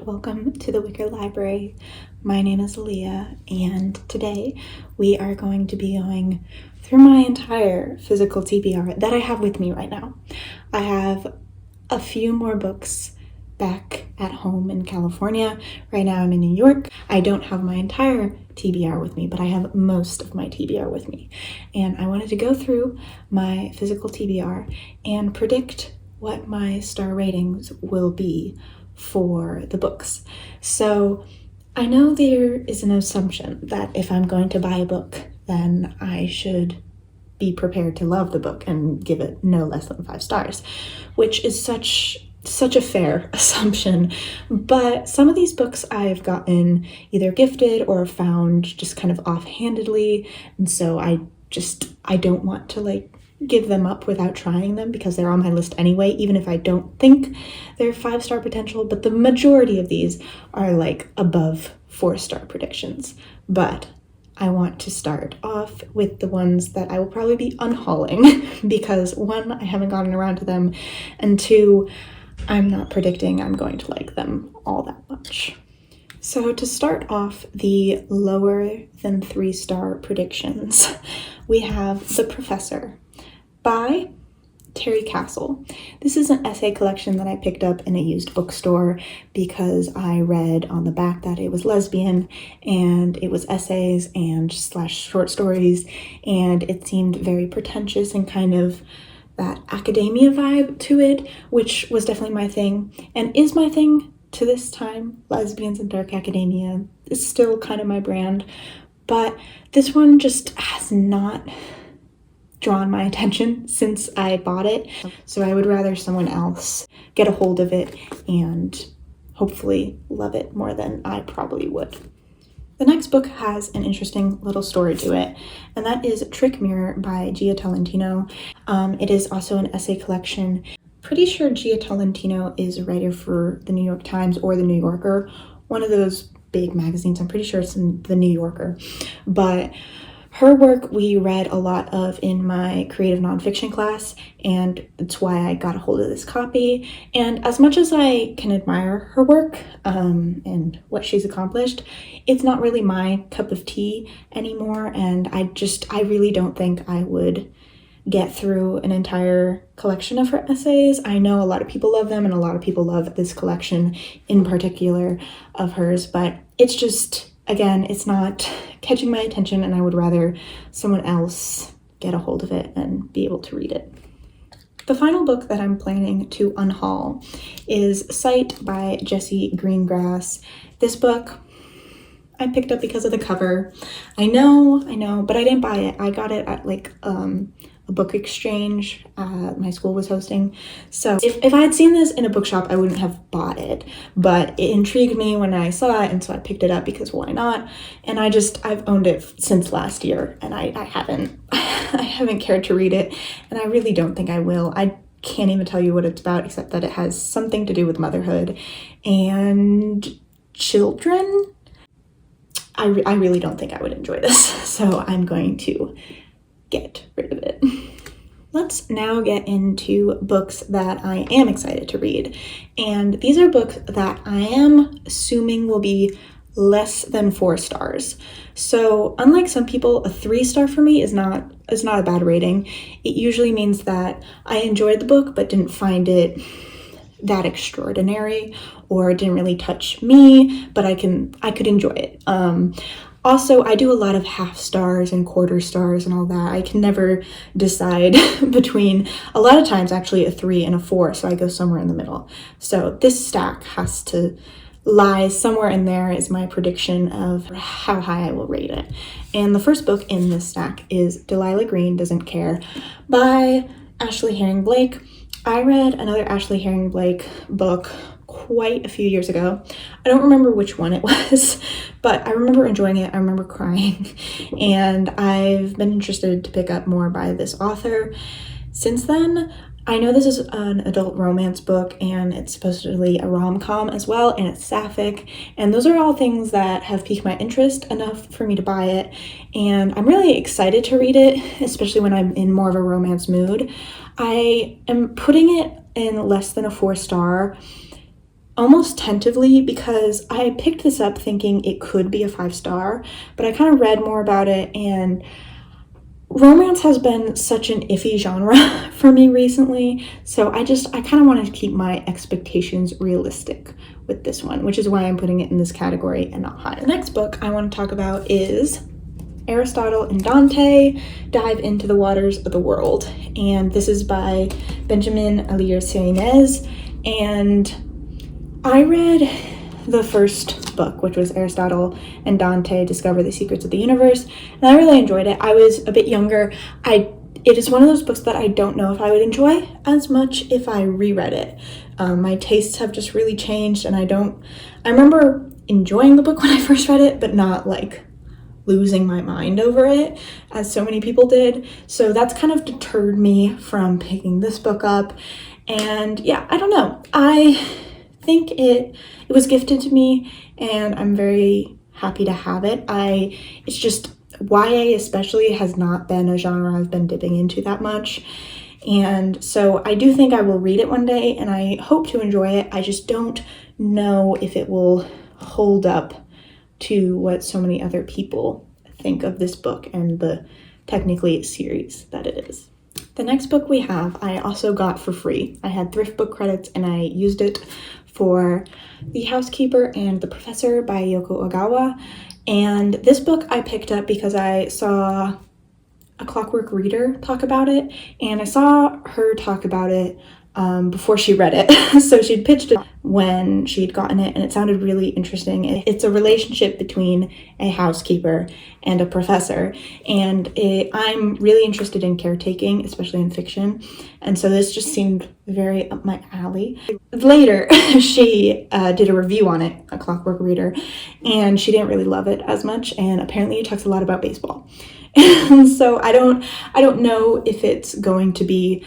welcome to the Wicker Library. My name is Leah, and today we are going to be going through my entire physical TBR that I have with me right now. I have a few more books back at home in California. Right now I'm in New York. I don't have my entire TBR with me, but I have most of my TBR with me. And I wanted to go through my physical TBR and predict what my star ratings will be for the books. So I know there is an assumption that if I'm going to buy a book, then I should be prepared to love the book and give it no less than 5 stars, which is such a fair assumption. But some of these books I've gotten either gifted or found just kind of offhandedly, and so I don't want to give them up without trying them because they're on my list anyway, even if I don't think they're 5-star potential. But the majority of these are above 4-star predictions. But I want to start off with the ones that I will probably be unhauling because 1, I haven't gotten around to them, and 2, I'm not predicting I'm going to like them all that much. So to start off the lower than 3-star predictions, we have The Professor by Terry Castle. This is an essay collection that I picked up in a used bookstore because I read on the back that it was lesbian and it was essays and / short stories, and it seemed very pretentious and kind of that academia vibe to it, which was definitely my thing and is my thing to this time. Lesbians and dark academia is still kind of my brand, but this one just has not drawn my attention since I bought it, so I would rather someone else get a hold of it and hopefully love it more than I probably would. The next book has an interesting little story to it, and that is Trick Mirror by Tolentino. It is also an essay collection. Pretty sure Tolentino is a writer for the New York Times or the New Yorker, one of those big magazines. I'm pretty sure it's in the New Yorker, but her work we read a lot of in my creative nonfiction class, and that's why I got a hold of this copy. And as much as I can admire her work and what she's accomplished, it's not really my cup of tea anymore, and I really don't think I would get through an entire collection of her essays. I know a lot of people love them, and a lot of people love this collection in particular of hers, but it's just, again, it's not catching my attention, and I would rather someone else get a hold of it and be able to read it. The final book that I'm planning to unhaul is Sight by Jessie Greengrass. This book I picked up because of the cover. I know, but I didn't buy it. I got it at a book exchange my school was hosting. So if I had seen this in a bookshop, I wouldn't have bought it, but it intrigued me when I saw it, and so I picked it up because why not? And I've owned it since last year, and I haven't cared to read it, and I really don't think I will. I can't even tell you what it's about, except that it has something to do with motherhood and children. I really don't think I would enjoy this, so I'm going to get rid of it. Let's now get into books that I am excited to read. And these are books that I am assuming will be less than 4 stars. So unlike some people, a 3-star for me is not a bad rating. It usually means that I enjoyed the book but didn't find it that extraordinary or didn't really touch me, but I could enjoy it. Also, I do a lot of half stars and quarter stars and all that. I can never decide between, a lot of times actually, a 3 and a 4, so I go somewhere in the middle. So this stack has to lie somewhere in there is my prediction of how high I will rate it. And the first book in this stack is Delilah Green Doesn't Care by Ashley Herring Blake. I read another Ashley Herring Blake book quite a few years ago. I don't remember which one it was, but I remember enjoying it. I remember crying, and I've been interested to pick up more by this author since then. I know this is an adult romance book, and it's supposedly a rom-com as well, and it's sapphic, and those are all things that have piqued my interest enough for me to buy it, and I'm really excited to read it, especially when I'm in more of a romance mood. I am putting it in less than a 4-star almost tentatively because I picked this up thinking it could be a 5-star, but I kind of read more about it, and romance has been such an iffy genre for me recently, so I kind of wanted to keep my expectations realistic with this one, which is why I'm putting it in this category and not higher. The next book I want to talk about is Aristotle and Dante Dive into the Waters of the World, and this is by Benjamin Alire Sáenz, and I read the first book, which was Aristotle and Dante Discover the Secrets of the Universe, and I really enjoyed it. I was a bit younger. It is one of those books that I don't know if I would enjoy as much if I reread it. My tastes have just really changed, and I remember enjoying the book when I first read it, but not like losing my mind over it as so many people did. So that's kind of deterred me from picking this book up. And yeah, I don't know. I think it was gifted to me, and I'm very happy to have it. It's just YA especially has not been a genre I've been dipping into that much. And so I do think I will read it one day, and I hope to enjoy it. I just don't know if it will hold up to what so many other people think of this book and the technically series that it is. The next book we have, I also got for free. I had thrift book credits and I used it for The Housekeeper and the Professor by Yoko Ogawa. And this book I picked up because I saw A Clockwork Reader talk about it, and I saw her talk about it before she read it. So she'd pitched it when she'd gotten it, and it sounded really interesting. It's a relationship between a housekeeper and a professor, and I'm really interested in caretaking, especially in fiction, and so this just seemed very up my alley. Later, she did a review on it, A Clockwork Reader, and she didn't really love it as much, and apparently it talks a lot about baseball. And so I don't know if it's going to be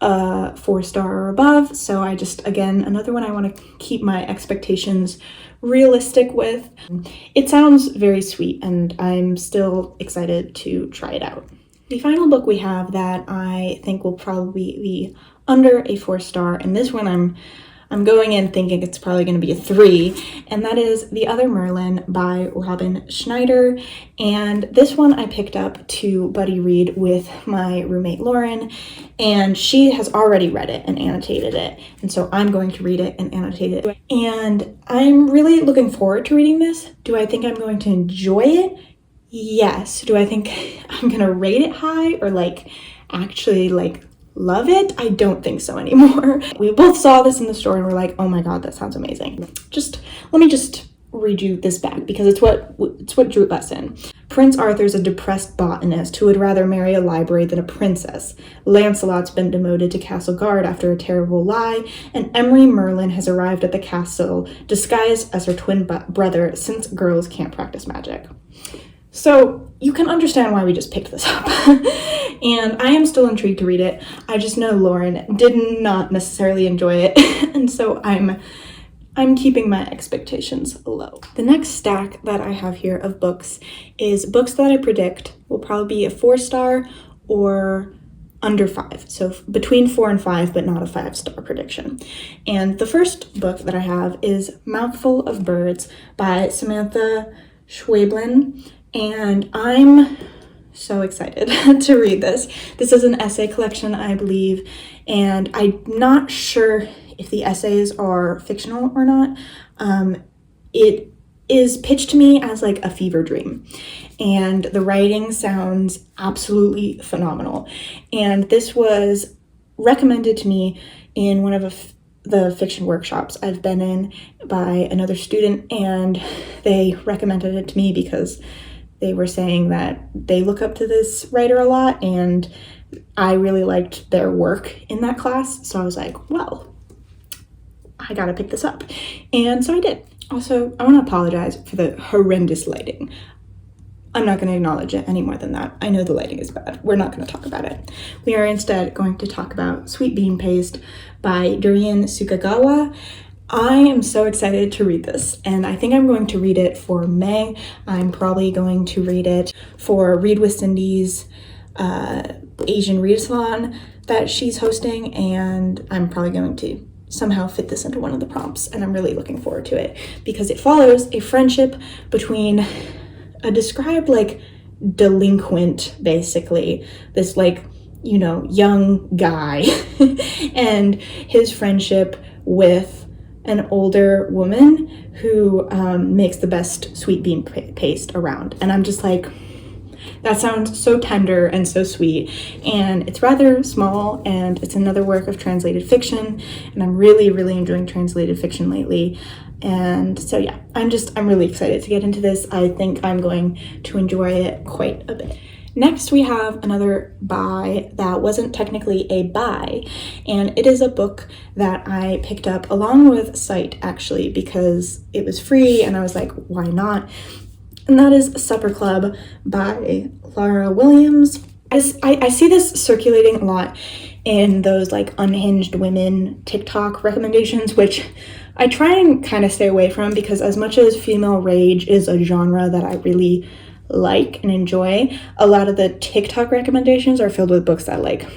4-star or above, so again, another one I want to keep my expectations realistic with. It sounds very sweet, and I'm still excited to try it out. The final book we have that I think will probably be under a 4-star, and this one I'm going in thinking it's probably going to be a 3, and that is The Other Merlin by Robyn Schneider. And this one I picked up to buddy read with my roommate Lauren, and she has already read it and annotated it, and so I'm going to read it and annotate it. And I'm really looking forward to reading this. Do I think I'm going to enjoy it? Yes. Do I think I'm going to rate it high or actually love it? I don't think so anymore. We both saw this in the store and we're like, oh my god, that sounds amazing. Let me just read you this back because it's what drew us in. Prince Arthur's a depressed botanist who would rather marry a library than a princess. Lancelot's been demoted to castle guard after a terrible lie, and Emery Merlin has arrived at the castle disguised as her twin brother, since girls can't practice magic. So you can understand why we just picked this up. And I am still intrigued to read it. I just know Lauren did not necessarily enjoy it, and so I'm keeping my expectations low. The next stack that I have here of books is books that I predict will probably be a 4-star or under 5. So between 4 and 5, but not a 5-star prediction. And the first book that I have is Mouthful of Birds by Samanta, Schweblin. And I'm so excited to read this. This is an essay collection, I believe, and I'm not sure if the essays are fictional or not. It is pitched to me as a fever dream, and the writing sounds absolutely phenomenal. And this was recommended to me in one of the fiction workshops I've been in by another student, and they recommended it to me because they were saying that they look up to this writer a lot, and I really liked their work in that class. So I was like, well, I gotta pick this up. And so I did. Also, I want to apologize for the horrendous lighting. I'm not going to acknowledge it any more than that. I know the lighting is bad. We're not going to talk about it. We are instead going to talk about Sweet Bean Paste by Durian Sukegawa. I am so excited to read this, and I think I'm going to read it for May. I'm probably going to read it for Read with Cindy's Asian readathon that she's hosting, and I'm probably going to somehow fit this into one of the prompts, and I'm really looking forward to it because it follows a friendship between a described like delinquent, basically, this like, you know, young guy and his friendship with an older woman who makes the best sweet bean paste around. And I'm just like, that sounds so tender and so sweet, and it's rather small, and it's another work of translated fiction, and I'm really enjoying translated fiction lately. And so yeah, I'm really excited to get into this. I think I'm going to enjoy it quite a bit. Next, we have another buy that wasn't technically a buy, and it is a book that I picked up along with Sight, actually, because it was free, and I was like, why not? And that is Supper Club by Lara Williams. I see this circulating a lot in those like unhinged women TikTok recommendations, which I try and kind of stay away from, because as much as female rage is a genre that I really like and enjoy, a lot of the TikTok recommendations are filled with books that like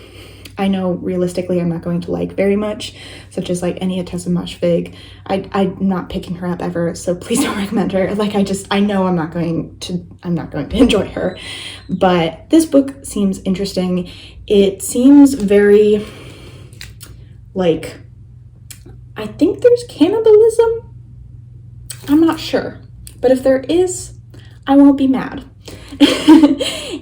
I know realistically I'm not going to like very much, such as like any Atessa Moshfig. I'm not picking her up ever, so please don't recommend her. Like I know I'm not going to enjoy her. But this book seems interesting. It seems very like, I think there's cannibalism. I'm not sure, but if there is, I won't be mad.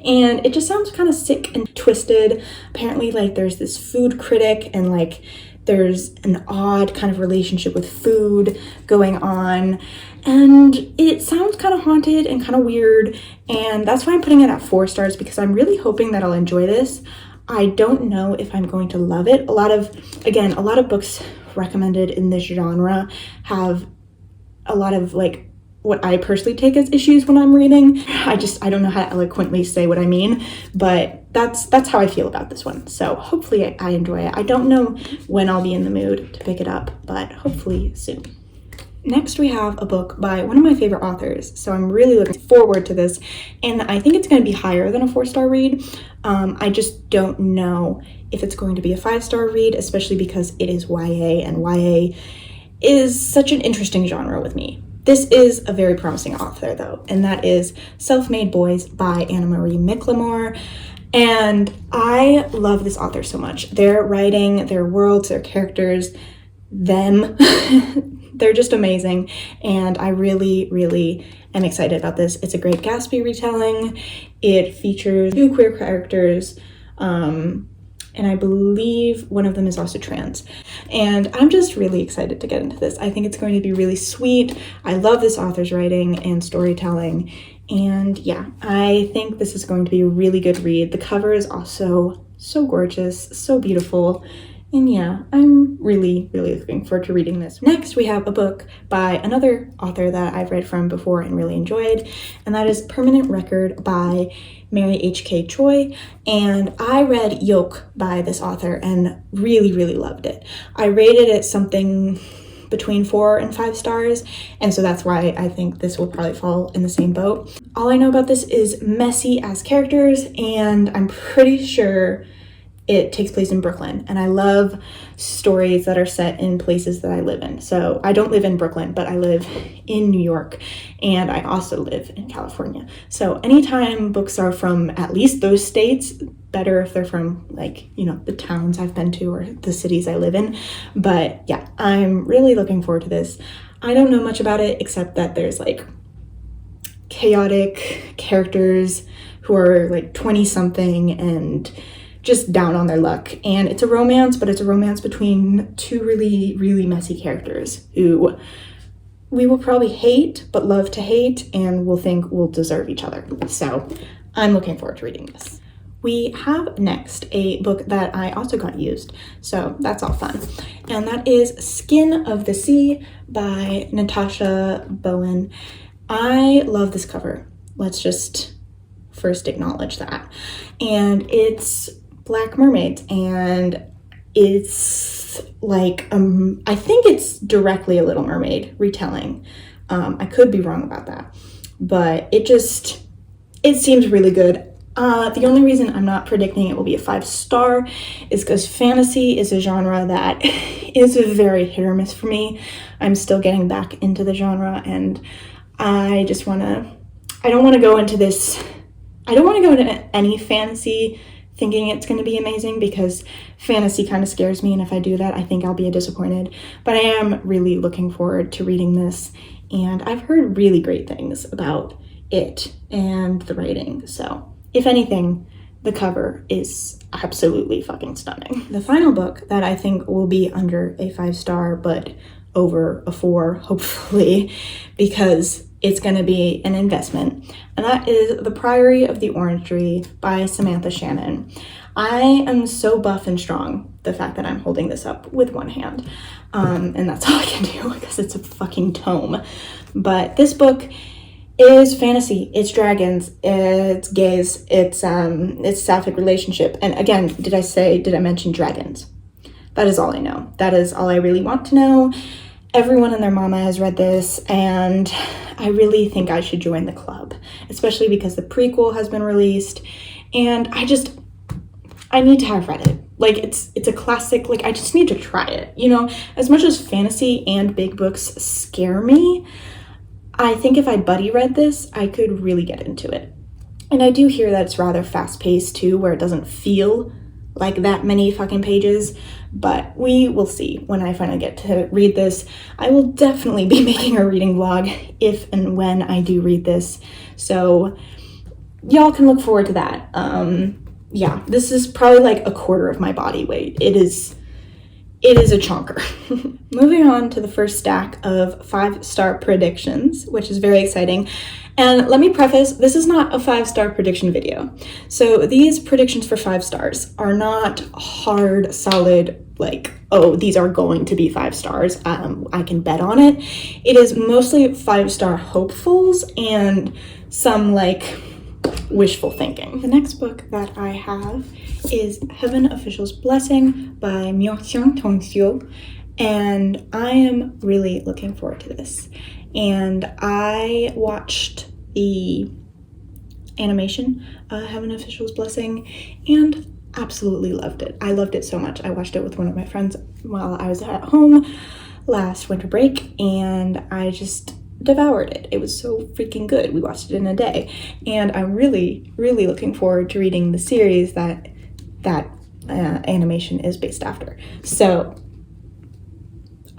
And it just sounds kind of sick and twisted. Apparently, like, there's this food critic, and like there's an odd kind of relationship with food going on, and it sounds kind of haunted and kind of weird, and that's why I'm putting it at 4 stars, because I'm really hoping that I'll enjoy this. I don't know if I'm going to love it. A lot of books recommended in this genre have a lot of like what I personally take as issues when I'm reading. I don't know how to eloquently say what I mean, but that's how I feel about this one. So hopefully I enjoy it. I don't know when I'll be in the mood to pick it up, but hopefully soon. Next, we have a book by one of my favorite authors, so I'm really looking forward to this, and I think it's going to be higher than a 4-star read. I just don't know if it's going to be a 5-star read, especially because it is YA, and YA is such an interesting genre with me. This is a very promising author, though, and that is Self-Made Boys by Anna Marie McLemore. And I love this author so much. Their writing, their worlds, their characters, them, they're just amazing. And I really am excited about this. It's a great Gatsby retelling. It features 2 queer characters, and I believe one of them is also trans. And I'm just really excited to get into this. I think it's going to be really sweet. I love this author's writing and storytelling. And yeah, I think this is going to be a really good read. The cover is also so gorgeous, so beautiful. And yeah, I'm really looking forward to reading this. Next, we have a book by another author that I've read from before and really enjoyed, and that is Permanent Record by Mary H.K. Choi. And I read Yolk by this author and really loved it. I rated it something between 4 and 5 stars, and so that's why I think this will probably fall in the same boat. All I know about this is messy as characters, and I'm pretty sure it takes place in Brooklyn, and I love stories that are set in places that I live in. So I don't live in Brooklyn, but I live in New York, and I also live in California. So anytime books are from at least those states, better if they're from, like, you know, the towns I've been to or the cities I live in. But yeah, I'm really looking forward to this. I don't know much about it except that there's like chaotic characters who are like 20 something and just down on their luck, and it's a romance, but it's a romance between 2 really messy characters who we will probably hate but love to hate, and will think will deserve each other. So I'm looking forward to reading this. We have next a book that I also got used, so that's all fun, and that is Skin of the Sea by Natasha Bowen. I love this cover. Let's just first acknowledge that. And it's Black mermaids, and it's like I think it's directly a Little Mermaid retelling. I could be wrong about that, but it seems really good. The only reason I'm not predicting it will be a 5-star is because fantasy is a genre that is very hit or miss for me. I'm still getting back into the genre, and I don't want to go into any fantasy thinking it's going to be amazing, because fantasy kind of scares me, and if I do that, I think I'll be disappointed. But I am really looking forward to reading this, and I've heard really great things about it and the writing, so if anything, the cover is absolutely fucking stunning. The final book that I think will be under a 5-star, but over a 4, hopefully, because it's going to be an investment, and that is The Priory of the Orange Tree by Samantha Shannon. I am so buff and strong, the fact that I'm holding this up with one hand, and that's all I can do because it's a fucking tome. But this book is fantasy, it's dragons, it's gays, it's sapphic relationship. And again, did I mention dragons? That is all I know. That is all I really want to know. Everyone and their mama has read this, and I really think I should join the club, especially because the prequel has been released, and I need to have read it. Like, it's a classic, like, I just need to try it, you know? As much as fantasy and big books scare me, I think if I buddy read this, I could really get into it. And I do hear that it's rather fast-paced too, where it doesn't feel like that many fucking pages, but we will see when I finally get to read this. I will definitely be making a reading vlog if and when I do read this, so y'all can look forward to that. Yeah, this is probably like a quarter of my body weight. It is a chonker. Moving on to the first stack of 5-star predictions, which is very exciting. And let me preface, this is not a 5-star prediction video. So these predictions for 5 stars are not hard, solid, like, oh, these are going to be 5 stars. I can bet on it. It is mostly 5-star hopefuls and some like wishful thinking. The next book that I have is Heaven Official's Blessing by Myeong-seo, and I am really looking forward to this. And I watched the animation, Heaven Official's Blessing, and absolutely loved it. I loved it so much. I watched it with one of my friends while I was at home last winter break, and I just devoured it. It was so freaking good. We watched it in a day, and I'm really, really looking forward to reading the series that animation is based after. So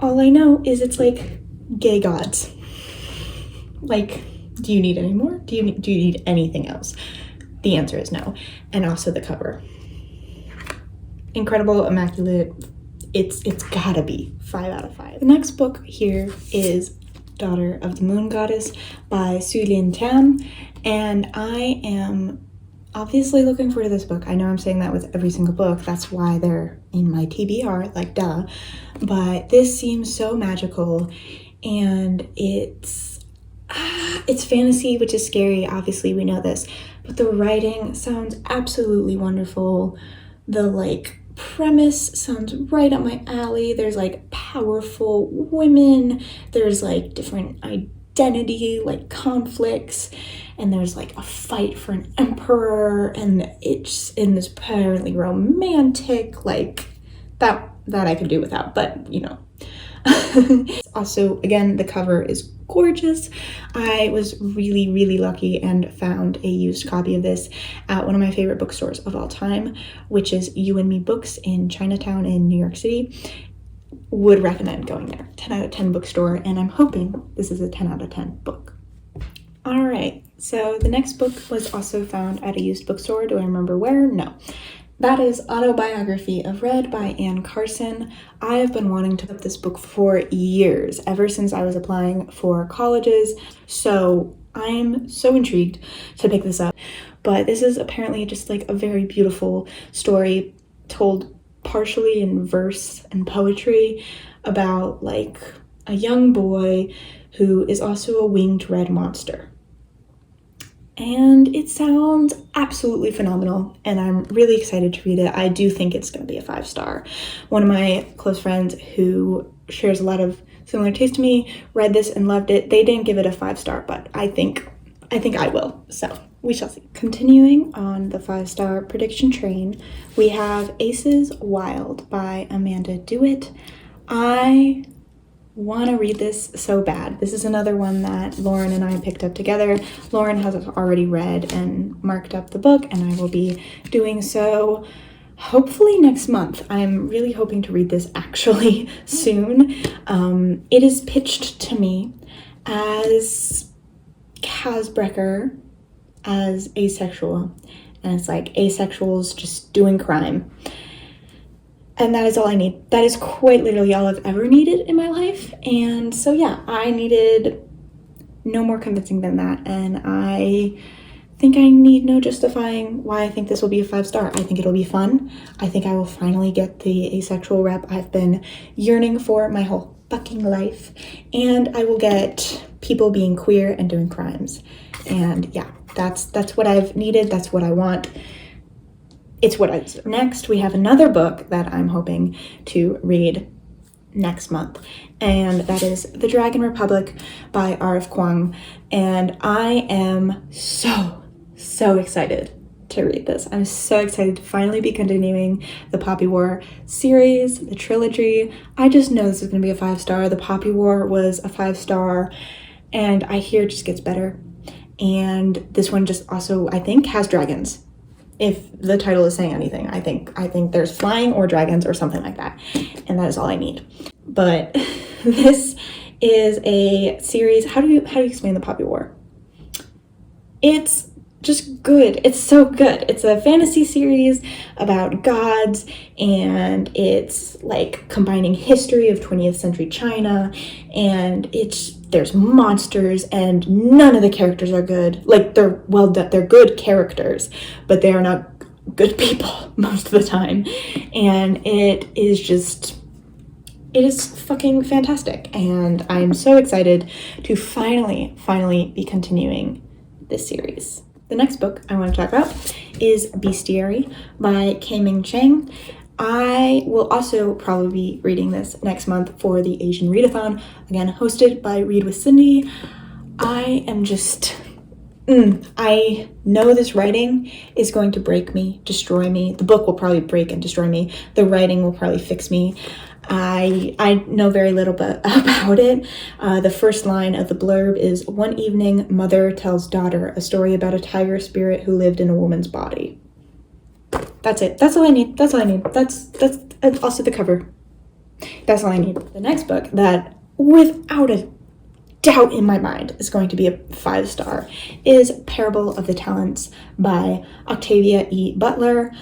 all I know is it's like gay gods. Like, do you need any more? Do you need anything else? The answer is no. And also the cover. Incredible, immaculate. It's gotta be 5 out of 5. The next book here is Daughter of the Moon Goddess by Su-Lin Tan, and I am obviously looking forward to this book. I know I'm saying that with every single book, that's why they're in my TBR, like duh, but this seems so magical, and it's fantasy, which is scary, obviously we know this, but the writing sounds absolutely wonderful. The like premise sounds right up my alley. There's like powerful women, there's like different identity like conflicts, and there's like a fight for an emperor, and it's in this apparently romantic, like that I could do without, but you know. Also, again, the cover is gorgeous. I was really, really lucky and found a used copy of this at one of my favorite bookstores of all time, which is You and Me Books in Chinatown in New York City. Would recommend going there. 10 out of 10 bookstore, and I'm hoping this is a 10 out of 10 book. All right, so the next book was also found at a used bookstore. Do I remember where? No. That is Autobiography of Red by Anne Carson. I have been wanting to pick up this book for years, ever since I was applying for colleges, so I'm so intrigued to pick this up. But this is apparently just like a very beautiful story told partially in verse and poetry about like a young boy who is also a winged red monster. And it sounds absolutely phenomenal, and I'm really excited to read it. I do think it's going to be a 5-star. One of my close friends who shares a lot of similar taste to me read this and loved it. They didn't give it a 5-star, but I think I will. So We shall see. Continuing on the 5-star prediction train, we have Aces Wild by Amanda Dewitt. I want to read this so bad. This is another one that Lauren and I picked up together. Lauren has already read and marked up the book, and I will be doing so hopefully next month. I'm really hoping to read this actually soon. It is pitched to me as Casbrecker as asexual, and it's like asexuals just doing crime, and that is all I need. That is quite literally all I've ever needed in my life, and so yeah, I needed no more convincing than that, and I think I need no justifying why I think this will be a 5-star. I think it'll be fun. I think I will finally get the asexual rep I've been yearning for my whole fucking life, and I will get people being queer and doing crimes, and yeah, that's what I've needed. That's what I want. It's what I deserve. Next, we have another book that I'm hoping to read next month, and that is The Dragon Republic by R.F. Kuang, and I am so excited to read this. I'm so excited to finally be continuing the Poppy War series, the trilogy. I just know this is going to be a 5-star. The Poppy War was a 5-star, and I hear it just gets better. And this one just also, I think, has dragons. If the title is saying anything, I think there's flying or dragons or something like that. And that is all I need. But this is a series. How do you explain the Poppy War? It's just good. It's so good. It's a fantasy series about gods, and it's like combining history of 20th century China, and there's monsters, and none of the characters are good. Like, they're good characters, but they are not good people most of the time. And it is fucking fantastic, and I'm so excited to finally be continuing this series. The next book I want to talk about is Bestiary by K-Ming Chang. I will also probably be reading this next month for the Asian Readathon, again hosted by Read with Cindy. I am just, I know this writing is going to break me, destroy me. The book will probably break and destroy me. The writing will probably fix me. I know very little about it. The first line of the blurb is, "One evening, mother tells daughter a story about a tiger spirit who lived in a woman's body." That's it. That's all I need. That's also the cover. That's all I need. The next book that, without a doubt in my mind, is going to be a 5-star is Parable of the Talents by Octavia E. Butler.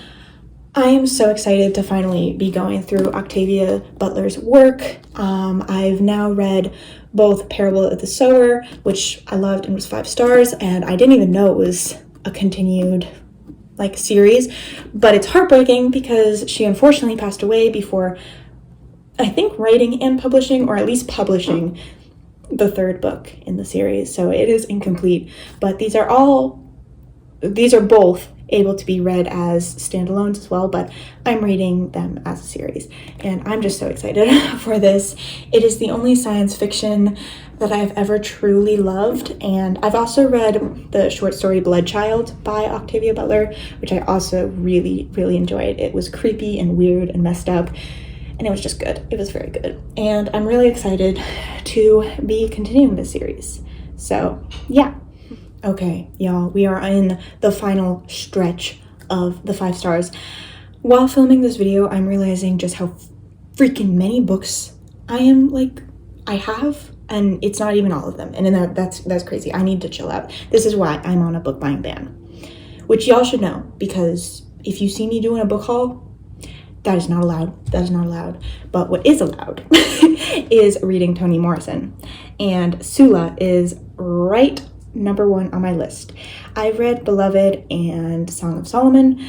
I am so excited to finally be going through Octavia Butler's work. I've now read both Parable of the Sower, which I loved and was 5 stars, and I didn't even know it was a continued series, but it's heartbreaking because she unfortunately passed away before, I think, writing and publishing, or at least publishing the 3rd book in the series, so it is incomplete, but these are both able to be read as standalones as well, but I'm reading them as a series, and I'm just so excited for this. It is the only science fiction that I've ever truly loved, and I've also read the short story Bloodchild by Octavia Butler, which I also really enjoyed. It was creepy and weird and messed up, and it was just good. It was very good, and I'm really excited to be continuing this series. So yeah. Okay, y'all, we are in the final stretch of the 5 stars. While filming this video, I'm realizing just how freaking many books I have, and it's not even all of them, and that's crazy. I need to chill out. This is why I'm on a book buying ban, which y'all should know, because if you see me doing a book haul, that is not allowed. That is not allowed. But what is allowed is reading Toni Morrison, and Sula is right number 1 on my list. I read Beloved and Song of Solomon.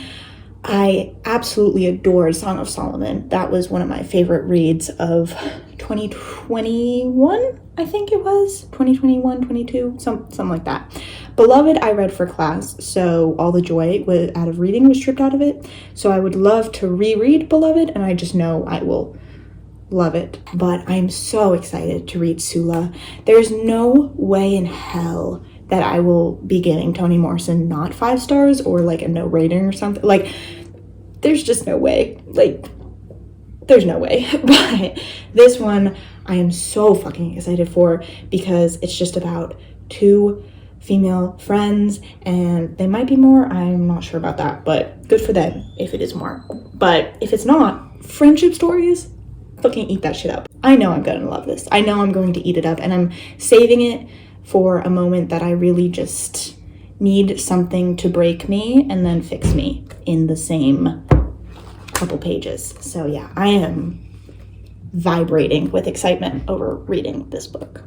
I absolutely adored Song of Solomon. That was one of my favorite reads of 2021, I think it was. 2021, 22, something like that. Beloved I read for class, so all the joy out of reading was stripped out of it. So I would love to reread Beloved, and I just know I will love it. But I'm so excited to read Sula. There's no way in hell that I will be giving Toni Morrison not 5 stars or like a no rating or something. Like, there's just no way. Like, there's no way. But this one I am so fucking excited for, because it's just about 2 female friends, and they might be more, I'm not sure about that, but good for them if it is more. But if it's not, friendship stories, fucking eat that shit up. I know I'm gonna love this. I know I'm going to eat it up, and I'm saving it for a moment that I really just need something to break me and then fix me in the same couple pages. So yeah, I am vibrating with excitement over reading this book.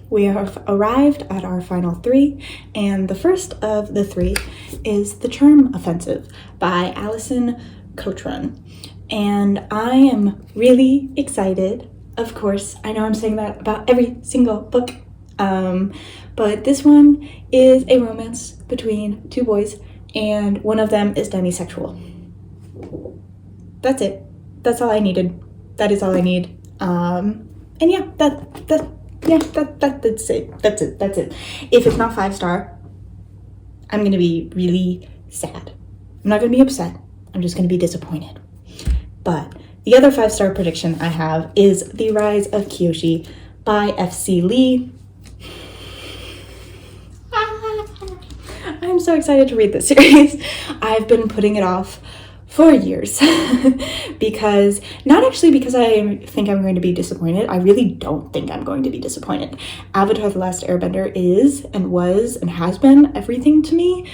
We have arrived at our final 3, and the first of the 3 is The Charm Offensive by Alison Cochran. And I am really excited. Of course, I know I'm saying that about every single book, but this one is a romance between 2 boys, and one of them is demisexual. That's it. That's all I needed. That is all I need. And yeah, that's it. That's it. If it's not 5 star, I'm gonna be really sad. I'm not gonna be upset. I'm just gonna be disappointed. But the other 5 star prediction I have is The Rise of Kyoshi by F.C. Lee. I'm so excited to read this series. I've been putting it off for years because, not actually because I think I'm going to be disappointed. I really don't think I'm going to be disappointed. Avatar: The Last Airbender is and was and has been everything to me.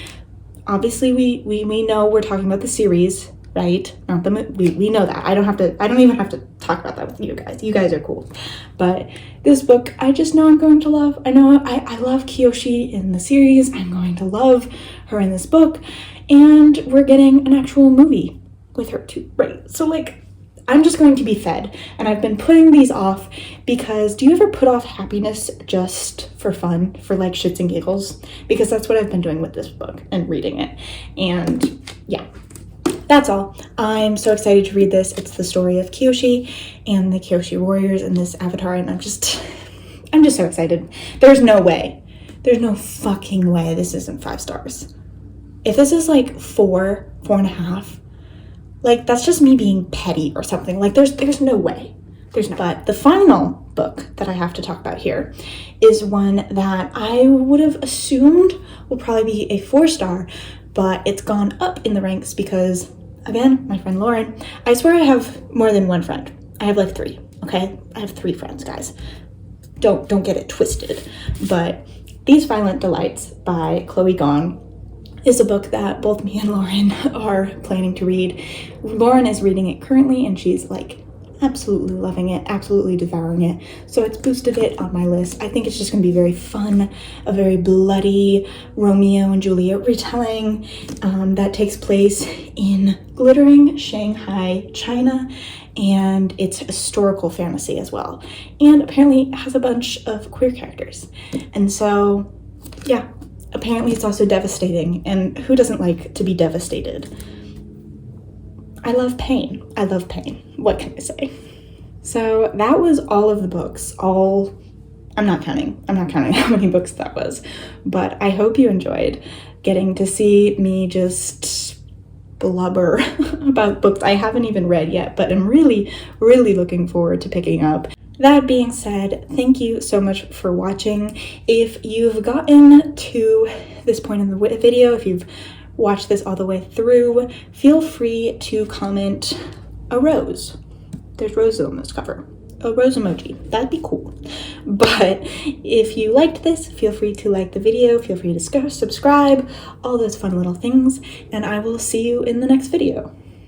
Obviously, we know we're talking about the series, right? Not the we know that. I don't even have to talk about that with you guys. You guys are cool. But this book, I just know I'm going to love. I know I love Kyoshi in the series. I'm going to love her in this book. And we're getting an actual movie with her too, right? So like, I'm just going to be fed. And I've been putting these off because, do you ever put off happiness just for fun, for like shits and giggles? Because that's what I've been doing with this book and reading it. And yeah, that's all. I'm so excited to read this. It's the story of Kyoshi and the Kyoshi warriors in this avatar, and I'm just so excited. There's no fucking way this isn't 5 stars. If this is like 4.5, like that's just me being petty or something. Like there's no way. But the final book that I have to talk about here is one that I would have assumed will probably be a 4 star, but it's gone up in the ranks because, again, my friend Lauren, I swear I have more than one friend. I have like 3, okay? I have 3 friends, guys. Don't get it twisted. But These Violent Delights by Chloe Gong is a book that both me and Lauren are planning to read. Lauren is reading it currently, and she's like absolutely loving it, absolutely devouring it. So it's boosted it on my list. I think it's just going to be very fun, a very bloody Romeo and Juliet retelling that takes place in glittering Shanghai, China, and it's historical fantasy as well. And apparently it has a bunch of queer characters. And so, yeah, apparently it's also devastating, and who doesn't like to be devastated? I love pain. What can I say? So that was all of the books. I'm not counting how many books that was, but I hope you enjoyed getting to see me just blubber about books I haven't even read yet, but I'm really, really looking forward to picking up. That being said, thank you so much for watching. If you've gotten to this point in the video, if you've watched this all the way through, feel free to comment a rose. There's roses on this cover. A rose emoji. That'd be cool. But if you liked this, feel free to like the video, feel free to subscribe, all those fun little things, and I will see you in the next video.